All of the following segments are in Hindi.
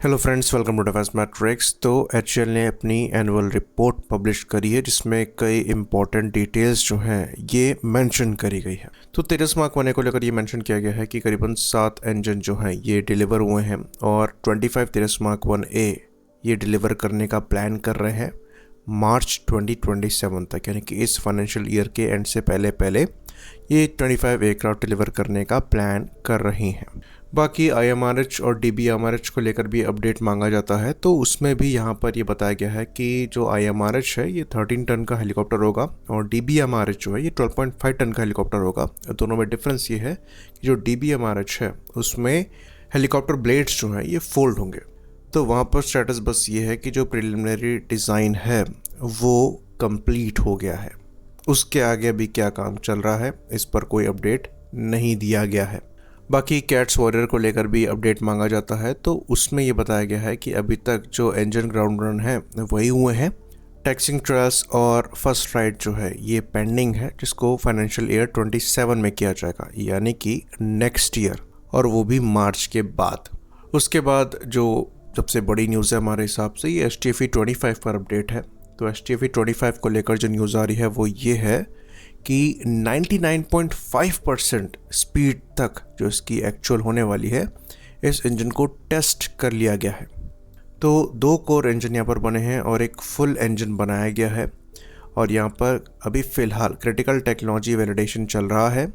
Hello friends, welcome to defence matrix. तो एचएएल ने अपनी एनुअल रिपोर्ट पब्लिश करी है जिसमें कई इंपॉर्टेंट डिटेल्स जो हैं ये मेंशन करी गई है। तो तेजस मार्क 1 को लेकर ये मेंशन किया गया है कि करीबन 7 इंजन जो हैं ये डिलीवर हुए हैं और 25 तेजस मार्क 1A ये डिलीवर करने का प्लान कर रहे हैं मार्च 2027 तक, यानी कि इस फाइनेंशियल ईयर के एंड से पहले पहले ये 25 एयरक्राफ्ट डिलीवर करने का प्लान कर रही हैं। बाकी IMRH और DBMRH को लेकर भी अपडेट मांगा जाता है, तो उसमें भी यहाँ पर ये बताया गया है कि जो IMRH है ये 13 टन का हेलीकॉप्टर होगा और DBMRH जो है ये 12.5 टन का हेलीकॉप्टर होगा। दोनों में डिफरेंस ये है कि जो DBMRH है उसमें हेलीकॉप्टर ब्लेड्स जो हैं ये फोल्ड होंगे। तो वहाँ पर स्टेटस बस ये है कि जो प्रिलिमिनरी डिज़ाइन है वो कंप्लीट हो गया है, उसके आगे अभी क्या काम चल रहा है इस पर कोई अपडेट नहीं दिया गया है। बाकी कैट्स वॉरियर को लेकर भी अपडेट मांगा जाता है, तो उसमें ये बताया गया है कि अभी तक जो इंजन ग्राउंड रन है वही हुए हैं। टैक्सिंग ट्रायल्स और फर्स्ट राइड जो है ये पेंडिंग है, जिसको फाइनेंशियल ईयर 27 में किया जाएगा, यानी कि नेक्स्ट ईयर, और वो भी मार्च के बाद। उसके बाद जो सबसे बड़ी न्यूज़ है हमारे हिसाब से ये STFE 25 पर अपडेट है। तो STFE 25 को लेकर जो न्यूज़ आ रही है वो ये है कि 99.5% स्पीड तक जो इसकी एक्चुअल होने वाली है इस इंजन को टेस्ट कर लिया गया है। तो 2 कोर इंजन यहाँ पर बने हैं और एक फुल इंजन बनाया गया है और यहाँ पर अभी फ़िलहाल क्रिटिकल टेक्नोलॉजी वैलिडेशन चल रहा है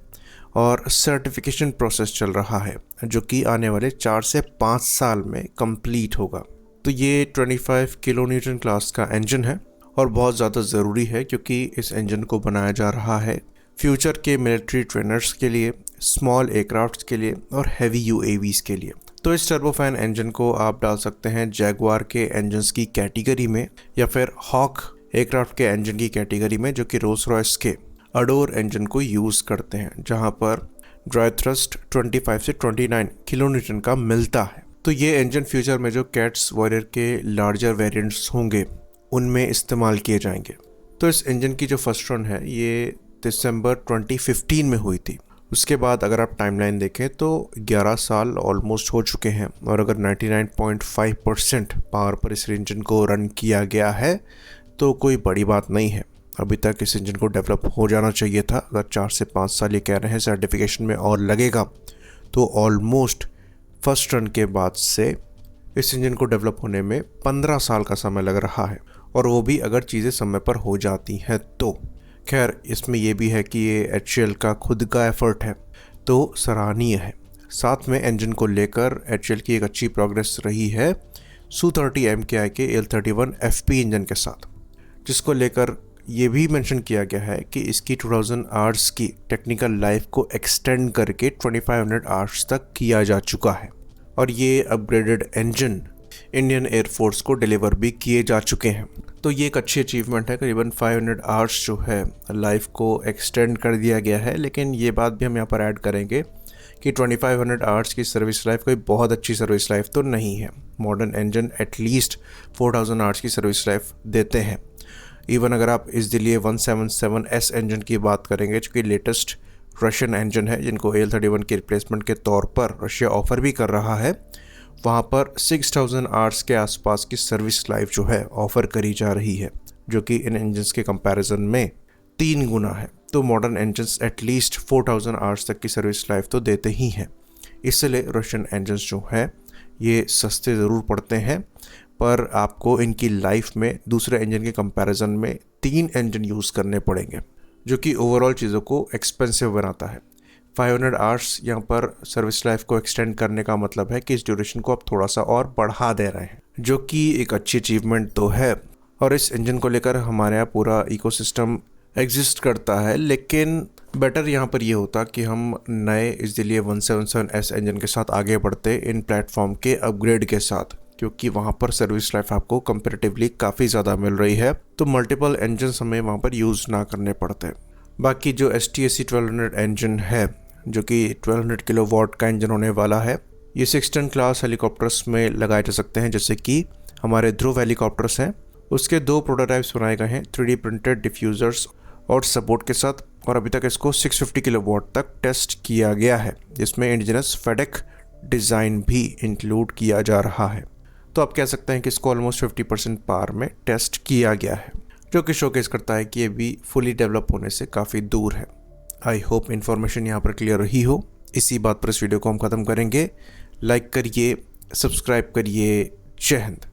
और सर्टिफिकेशन प्रोसेस चल रहा है, जो कि आने वाले 4 से 5 साल में कंप्लीट होगा। तो ये 25 किलो न्यूटन क्लास का इंजन है और बहुत ज़्यादा ज़रूरी है क्योंकि इस इंजन को बनाया जा रहा है फ्यूचर के मिलिट्री ट्रेनर्स के लिए, स्मॉल एयरक्राफ्ट्स के लिए और हैवी UAVs के लिए। तो इस टर्बोफैन इंजन को आप डाल सकते हैं जैगुआर के इंजन्स की कैटेगरी में या फिर हॉक एयरक्राफ्ट के इंजन की कैटेगरी में, जो कि रोल्स रॉयस के अडोर इंजन को यूज़ करते हैं, जहां पर ड्राई थ्रस्ट 25 से 29 किलो न्यूटन का मिलता है। तो ये इंजन फ्यूचर में जो कैट्स वॉरियर के लार्जर वेरिएंट्स होंगे उनमें इस्तेमाल किए जाएंगे। तो इस इंजन की जो फर्स्ट रन है ये दिसंबर 2015 में हुई थी। उसके बाद अगर आप टाइमलाइन देखें तो 11 साल ऑलमोस्ट हो चुके हैं और अगर 99.5% पावर पर इस इंजन को रन किया गया है तो कोई बड़ी बात नहीं है। अभी तक इस इंजन को डेवलप हो जाना चाहिए था। अगर 4 से 5 साल ये कह रहे हैं सर्टिफिकेशन में और लगेगा तो ऑलमोस्ट फर्स्ट रन के बाद से इस इंजन को डेवलप होने में 15 साल का समय लग रहा है, और वो भी अगर चीज़ें समय पर हो जाती हैं तो। खैर, इसमें ये भी है कि ये HAL का खुद का एफर्ट है, तो सराहनीय है। साथ में इंजन को लेकर HAL की एक अच्छी प्रोग्रेस रही है Su-30 MKI के AL-31 FP इंजन के साथ, जिसको लेकर ये भी मेंशन किया गया है कि इसकी 2000 आवर्स की टेक्निकल लाइफ को एक्सटेंड करके 2500 आवर्स तक किया जा चुका है और ये अपग्रेडेड इंजन इंडियन एयरफोर्स को डिलीवर भी किए जा चुके हैं। तो ये एक अच्छी अचीवमेंट है। करीबन 500 आवर्स जो है लाइफ को एक्सटेंड कर दिया गया है, लेकिन ये बात भी हम यहाँ पर ऐड करेंगे कि 2500 आवर्स की सर्विस लाइफ कोई बहुत अच्छी सर्विस लाइफ तो नहीं है। मॉडर्न इंजन एटलीस्ट 4000 आवर्स की सर्विस लाइफ देते हैं। इवन अगर आप इस लिए 177S इंजन की बात करेंगे, जो कि लेटेस्ट रशियन इंजन है, जिनको AL-31 के रिप्लेसमेंट के तौर पर रशिया ऑफ़र भी कर रहा है, वहाँ पर 6000 आवर्स के आसपास की सर्विस लाइफ जो है ऑफ़र करी जा रही है, जो कि इन इंजन्स के कंपैरिजन में 3 गुना है। तो मॉडर्न इंजन्स एटलीस्ट 4000 आवर्स तक की सर्विस लाइफ तो देते ही हैं। इसलिए रशियन इंजन्स जो है ये सस्ते ज़रूर पड़ते हैं, पर आपको इनकी लाइफ में दूसरे इंजन के कंपैरिजन में 3 इंजन यूज़ करने पड़ेंगे, जो कि ओवरऑल चीज़ों को एक्सपेंसिव बनाता है। 500 आवर्स यहाँ पर सर्विस लाइफ को एक्सटेंड करने का मतलब है कि इस ड्यूरेशन को आप थोड़ा सा और बढ़ा दे रहे हैं, जो कि एक अच्छी अचीवमेंट तो है। और इस इंजन को लेकर हमारे यहाँ पूरा इकोसिस्टम एग्जिस्ट करता है, लेकिन बेटर यहाँ पर ये होता कि हम नए इसलिए 177S इंजन के साथ आगे बढ़ते इन प्लेटफॉर्म के अपग्रेड के साथ, क्योंकि वहाँ पर सर्विस लाइफ आपको कंपैरेटिवली काफ़ी ज़्यादा मिल रही है, तो मल्टीपल इंजन हमें वहाँ पर यूज़ ना करने पड़ते। बाकी जो STAC 1200 इंजन है, जो कि 1200 किलोवाट का इंजन होने वाला है, ये 6 टन क्लास हेलीकॉप्टर्स में लगाए जा सकते हैं, जैसे कि हमारे ध्रुव हेलीकॉप्टर्स हैं। उसके 2 प्रोटोटाइप्स बनाए गए हैं 3D प्रिंटेड डिफ्यूज़र्स और सपोर्ट के साथ, और अभी तक इसको 650 किलोवाट तक टेस्ट किया गया है, जिसमें इंडिजिनस फेडेक डिज़ाइन भी इंक्लूड किया जा रहा है। तो आप कह सकते हैं कि इसको ऑलमोस्ट 50% पार में टेस्ट किया गया है, जो कि शोकेस करता है कि ये भी फुली डेवलप होने से काफ़ी दूर है। आई होप इन्फॉर्मेशन यहाँ पर क्लियर रही हो। इसी बात पर इस वीडियो को हम ख़त्म करेंगे। लाइक करिए, सब्सक्राइब करिए। जय हिंद।